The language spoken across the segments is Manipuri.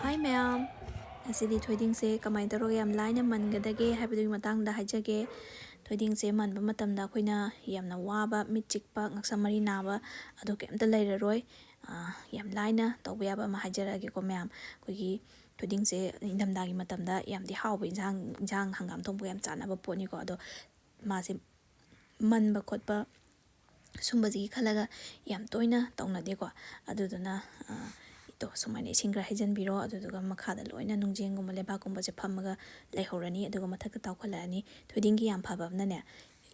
Hi ma'am, asidi thoiding se kamai taro yam laina mangdage haibadu matangda haijage. Thoiding se manba matamda akoina yamna waba mit chikpa ngaksa mari naba ado kemta leiraroi yam laina tawba yaba ma haijarage ko ma'am. Koigi thoiding se indamdagi matamda yamdi hauba injang hangam thongpa yam chanaba poni ko ado mase manba khotpa sumbaji khalaga yam toina tawnade ko aduduna ito sumaina ising gra haijan biro aduduga makhada loina nungjenguma lebakuma je phamaga leihorani aduga mathakta tawkhalani thoiding gi yam phaba nane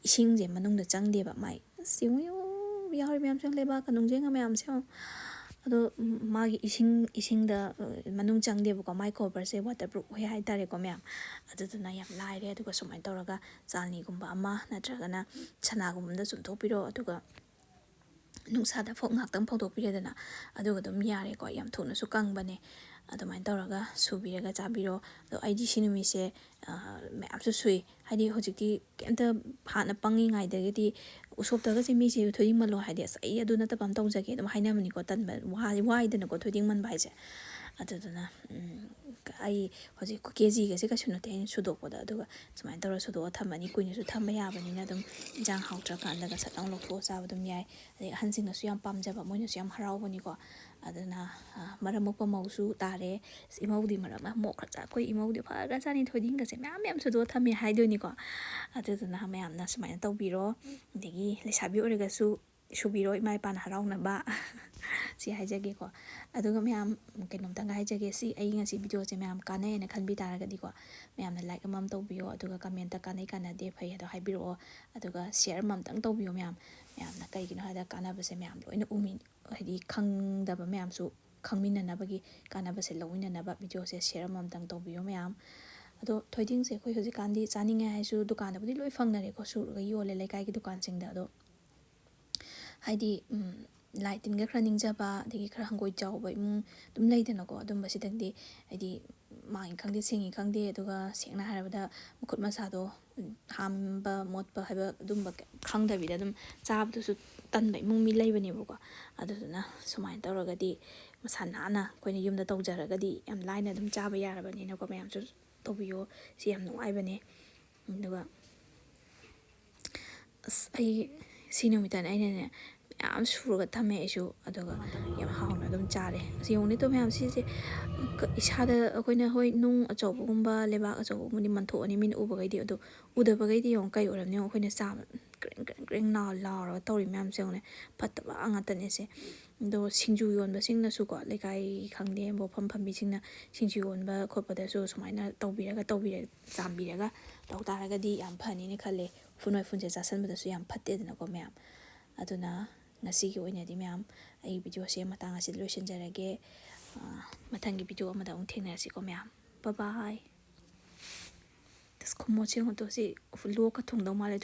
ising je manungda changdeba mai siuyo yari myam chang lebaka nungjenga myam se ado magi isingda manung changdeba ko mai cover se waterproof hoi hai tare ko myam aduduna yam laire aduga sumaina tawraga chalni gumba ama natragana chana gumda chumthopiro aduga nungsada phok ngaktang phokdokpiredana aduga dum yare ko yam thuna su kangbane adumain tawraga subiraga chabiro ado aidi sinumi se mayam su sui haidi hojikti kemta hana pangi ngai dagedi usoptaga se mi se thoiding malo haidi sai aduna tapam tawjage dum hainamani ko tanba waidana ko thoiding man baise aduduna ai hojik keji ga se ka sunate sudokpoda aduga sumain tawra sudo thamani kuina su thamba yabanina dum jang hautra kandaga satang lokho chaba dum yai ade hansingna su yam pamjaba moina su yam harawbani ko aduna maramokpa mausu tare imaudi marama mokra cha koi imaudi phaga chani thoiding ga se myam sudo thame haidoni ko aduduna mayamna sumaina tawbiro degi lesabi orega su subiro imai pan harawna ba si haijage ko aduga mayam kenomtanga haijage si ai ngasi video je mayam kanai na khanbi taragadi ko mayamna like amam tawbiyo aduga comment ta kanai kanade phai ado haibiro aduga share mam tang tawbiyo mayamna kaigino hada kanaba se mayam loina umi haidi khangdaba mayam su khangminanabagi kanaba se lowinanaba video se share mam tang tawbiyo mayam ado thoiding se khoi hoji kandi chaninga haisu dukan da budi loi fangnare ko su ga yole lekai ki dukan singda ado haidi lighting ga khra ningjaba degi khra hangoi jawba dum leidana ko dum basidangdi haidi main khangde singi khangde aduga sengna harabada mukhut masado hamba motpa haba dum ba khangdabida dum chabdu su tanbai mungmi leibani buko aduduna sumain tawragadi masanana koina yumda tawjaragadi yam laina dum chaba yarabani na ko mayam su tawbiyo si yam nuaibane aduga ai sinumitan aina yam suraga thame isu aduga yam haona dum chare siongni to mayam si se isada akoina hoi nung achobugumba lebak achobugumni manthoni min ubagaidi adu udabagaidi yong kai oramni akoina chaba greng na laura tawri mayam seone pataba angatane se do singju yonba singna su ko lekai khangde bo phambi singna singju yonba khopada su sumaina tawbiraga chambiraga tawtaragadi yam phani ni khale funoi funje jasanbada su yam phatte dana ko mayam aduna ngasigi oinadi mayam ai video se matang asi loisinjarage mathangi video amada thengnerasi ko mayam bye bye tas khomo cheng to si lo ka thongdaw male